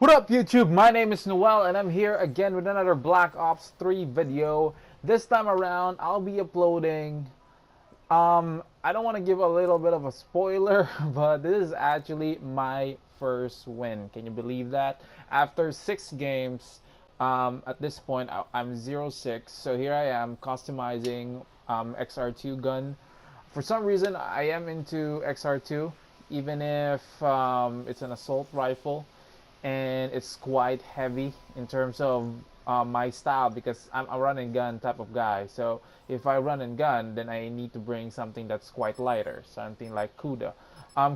What up YouTube? My name is Noel and I'm here again with another Black Ops 3 video. This time around I'll be uploading I don't want to give a little bit of a spoiler, but this is actually my first win. Can you believe that? After 6 games, at this point I'm 0-6, so here I am customizing XR2 gun. For some reason I am into XR2, even if it's an assault rifle and it's quite heavy in terms of my style, because I'm a run and gun type of guy. So if I run and gun, then I need to bring something that's quite lighter, something like Kuda.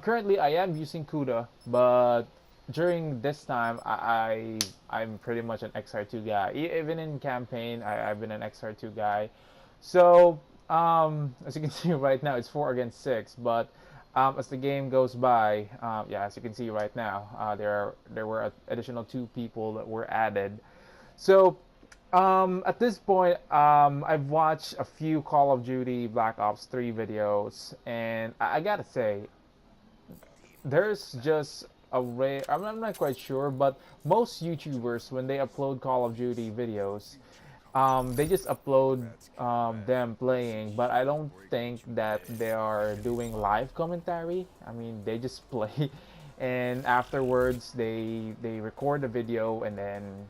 Currently I am using Kuda, but during this time I'm pretty much an XR2 guy. Even in campaign I've been an XR2 guy. So as you can see right now it's 4 against 6, but as the game goes by, yeah, as you can see right now, there were additional 2 people that were added. So at this point, I've watched a few Call of Duty Black Ops 3 videos, and I gotta say, there's just a rare. I'm not quite sure, but most YouTubers, when they upload Call of Duty videos, they just upload them playing, but I don't think that they are doing live commentary. I mean, they just play, and afterwards they record the video and then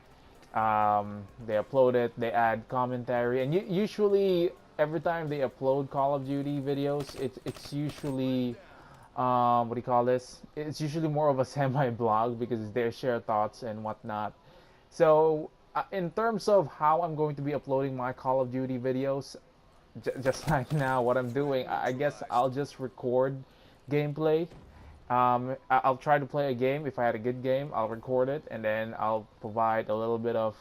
they upload it. They add commentary, and usually every time they upload Call of Duty videos, it's usually what do you call this? It's usually more of a semi-blog because they share thoughts and whatnot. So, in terms of how I'm going to be uploading my Call of Duty videos, just like now, what I'm doing, I guess I'll just record gameplay. I'll try to play a game. If I had a good game, I'll record it, and then I'll provide a little bit of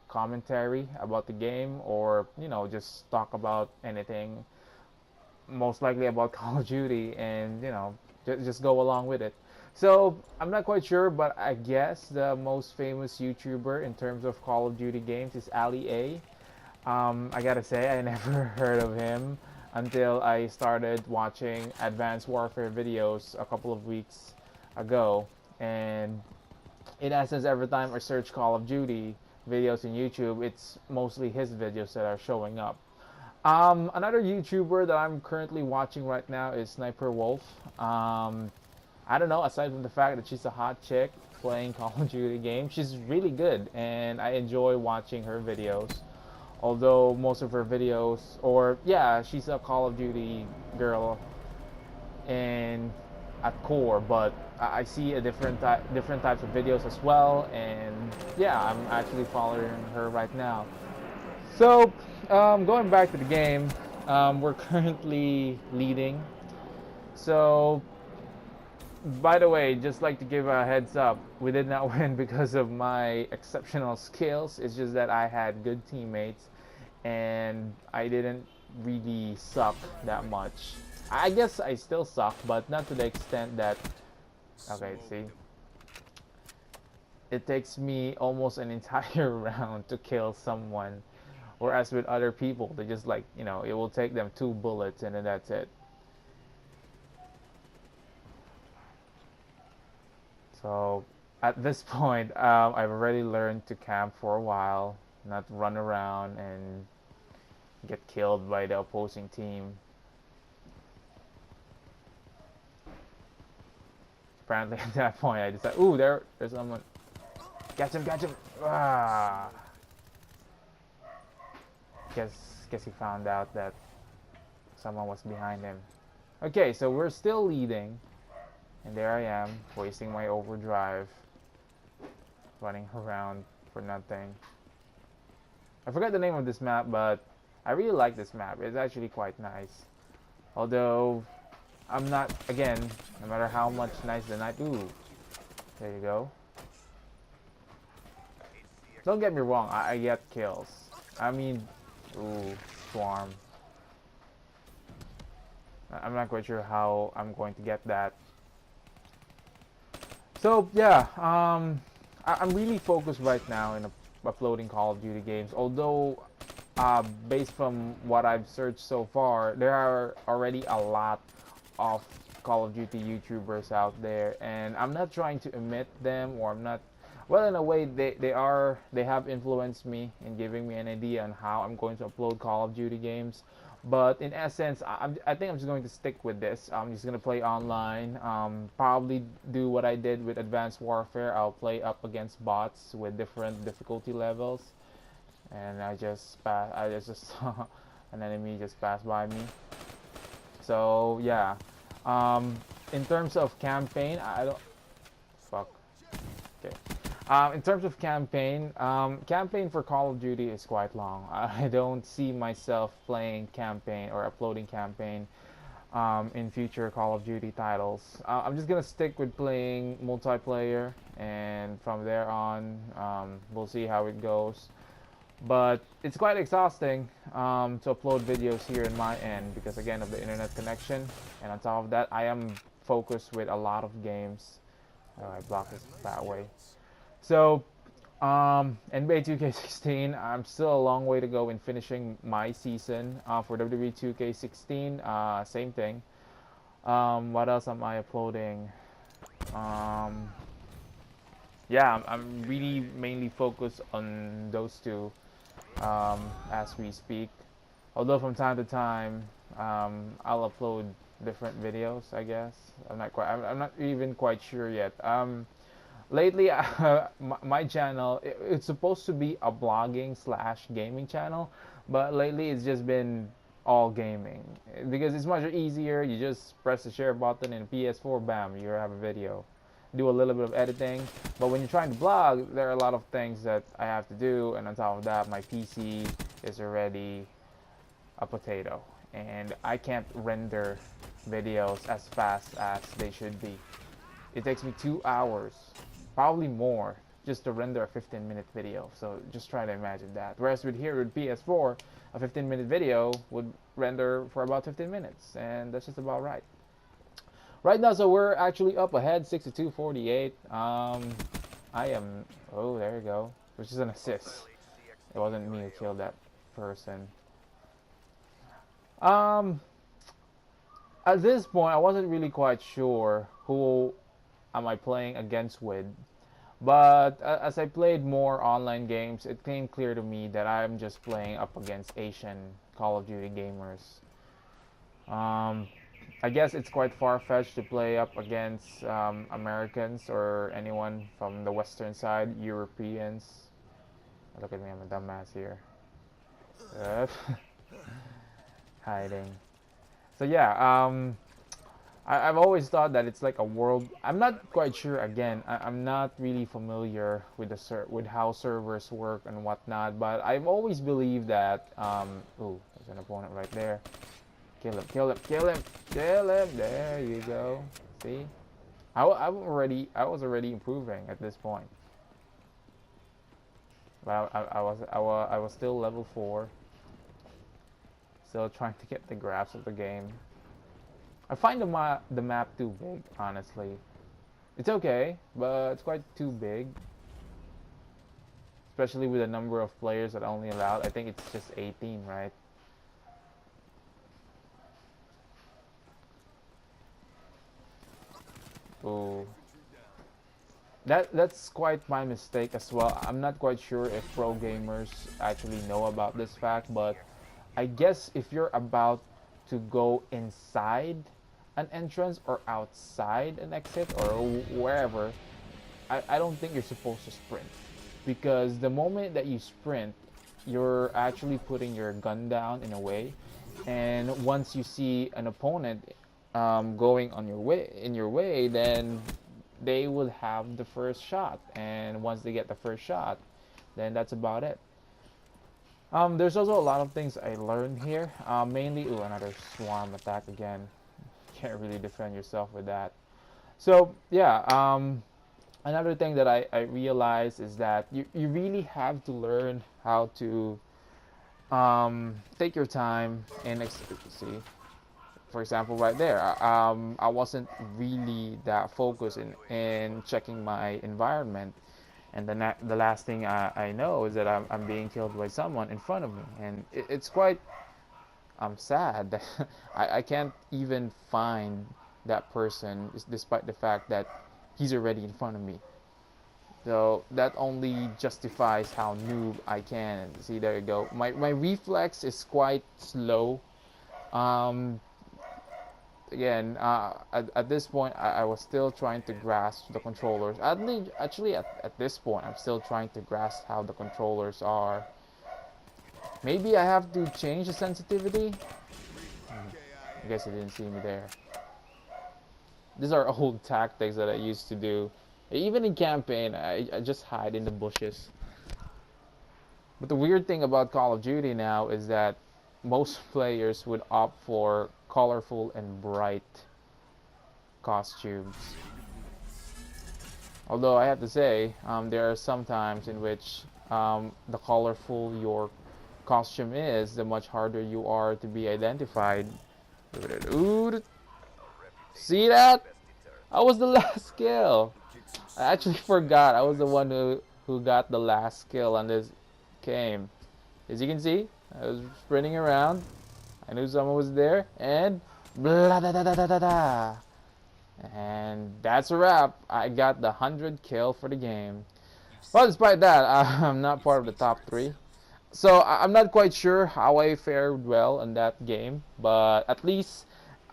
commentary about the game, or just talk about anything, most likely about Call of Duty, and just go along with it. So I'm not quite sure, but I guess the most famous YouTuber in terms of Call of Duty games is Ali A. I gotta say, I never heard of him until I started watching Advanced Warfare videos a couple of weeks ago. And in essence, every time I search Call of Duty videos in YouTube, it's mostly his videos that are showing up. Another YouTuber that I'm currently watching right now is Sniper Wolf. I don't know, aside from the fact that she's a hot chick playing Call of Duty games, she's really good and I enjoy watching her videos. Although most of her videos, or yeah, she's a Call of Duty girl and at core, but I see a different types of videos as well, and yeah, I'm actually following her right now. So, going back to the game, we're currently leading. So, by the way, just like to give a heads up, we did not win because of my exceptional skills. It's just that I had good teammates and I didn't really suck that much. I guess I still suck, but not to the extent that, okay, see, it takes me almost an entire round to kill someone, whereas with other people, they just, like, it will take them 2 bullets and then that's it. So at this point, I've already learned to camp for a while, not run around and get killed by the opposing team. Apparently at that point I decided, ooh, there's someone. Catch him! Ah. Guess he found out that someone was behind him. Okay, so we're still leading. And there I am, wasting my overdrive, running around for nothing. I forgot the name of this map, but I really like this map. It's actually quite nice. Although, I'm not, again, no matter how much nice the night. Ooh, there you go. Don't get me wrong, I get kills. I mean, ooh, swarm. I'm not quite sure how I'm going to get that. So yeah, I'm really focused right now in uploading Call of Duty games. Although, based from what I've searched so far, there are already a lot of Call of Duty YouTubers out there, and I'm not trying to imit them, or I'm not. Well, in a way, they have influenced me in giving me an idea on how I'm going to upload Call of Duty games. But in essence, I think I'm just going to stick with this. I'm just going to play online. Probably do what I did with Advanced Warfare. I'll play up against bots with different difficulty levels, and I just saw an enemy just pass by me. So yeah, um, in terms of campaign, I don't fuck. Okay. In terms of campaign, campaign for Call of Duty is quite long. I don't see myself playing campaign or uploading campaign in future Call of Duty titles. I'm just gonna stick with playing multiplayer, and from there on, we'll see how it goes. But it's quite exhausting to upload videos here in my end because again of the internet connection, and on top of that, I am focused with a lot of games. Oh, I blocked it that way. So, NBA 2K16, I'm still a long way to go in finishing my season. For WWE 2K16, same thing. What else am I uploading? Um, yeah, I'm really mainly focused on those two as we speak. Although from time to time, I'll upload different videos. I guess I'm not even quite sure yet. Lately, my channel, it's supposed to be a blogging slash gaming channel, but lately it's just been all gaming because it's much easier. You just press the share button in PS4, bam, you have a video. Do a little bit of editing, but when you're trying to blog, there are a lot of things that I have to do, and on top of that, my PC is already a potato, and I can't render videos as fast as they should be. It takes me 2 hours, probably more, just to render a 15-minute video. So just try to imagine that. Whereas with here with PS4, a 15-minute video would render for about 15 minutes, and that's just about right. Right now, so we're actually up ahead, 62-48. I am. Oh, there you go. Which is an assist. It wasn't me who killed that person. Um, at this point, I wasn't really quite sure who am I playing against with. But as I played more online games, it became clear to me that I'm just playing up against Asian Call of Duty gamers. I guess it's quite far-fetched to play up against Americans or anyone from the Western side, Europeans. Look at me, I'm a dumbass here. Hiding. So yeah, I've always thought that it's like a world. I'm not quite sure. Again, I'm not really familiar with with how servers work and whatnot. But I've always believed that. Ooh, there's an opponent right there. Kill him! Kill him! Kill him! Kill him! There you go. See, I was already improving at this point. But I was still level 4. Still trying to get the grasp of the game. I find the map too big, honestly. It's okay, but it's quite too big. Especially with the number of players that only allowed. I think it's just 18, right? Ooh. That's quite my mistake as well. I'm not quite sure if pro gamers actually know about this fact, but I guess if you're about to go inside an entrance or outside an exit or wherever, I don't think you're supposed to sprint. Because the moment that you sprint, you're actually putting your gun down in a way. And once you see an opponent going on your way, then they will have the first shot. And once they get the first shot, then that's about it. There's also a lot of things I learned here. Mainly, ooh, another swarm attack again. Can't really defend yourself with that. So yeah, another thing that I realized is that you really have to learn how to take your time and see. For example, right there, I wasn't really that focused in checking my environment, and the last thing I know is that I'm being killed by someone in front of me, and it's quite sad. I can't even find that person, despite the fact that he's already in front of me. So that only justifies how noob I can. See, there you go. My reflex is quite slow. Um, Again, at this point, I was still trying to grasp the controllers. Actually, at this point, I'm still trying to grasp how the controllers are. Maybe I have to change the sensitivity. I guess you didn't see me there. These are old tactics that I used to do. Even in campaign, I just hide in the bushes. But the weird thing about Call of Duty now is that most players would opt for colorful and bright costumes. Although I have to say, there are some times in which the colorful your costume is, the much harder you are to be identified. Ooh, see that? I was the last kill. I actually forgot I was the one who got the last kill on this game. As you can see, I was sprinting around. I knew someone was there, and blah da da da da da da. And that's a wrap. I got the 100 kill for the game. Well, despite that, I'm not part of the top 3. So I'm not quite sure how I fared well in that game, but at least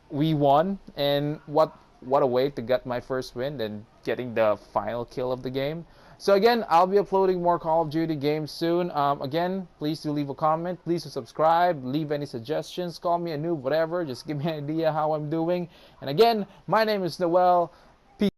we won. And what a way to get my first win and getting the final kill of the game. So again, I'll be uploading more Call of Duty games soon. Again, please do leave a comment. Please do subscribe. Leave any suggestions. Call me a noob, whatever. Just give me an idea how I'm doing. And again, my name is Noel.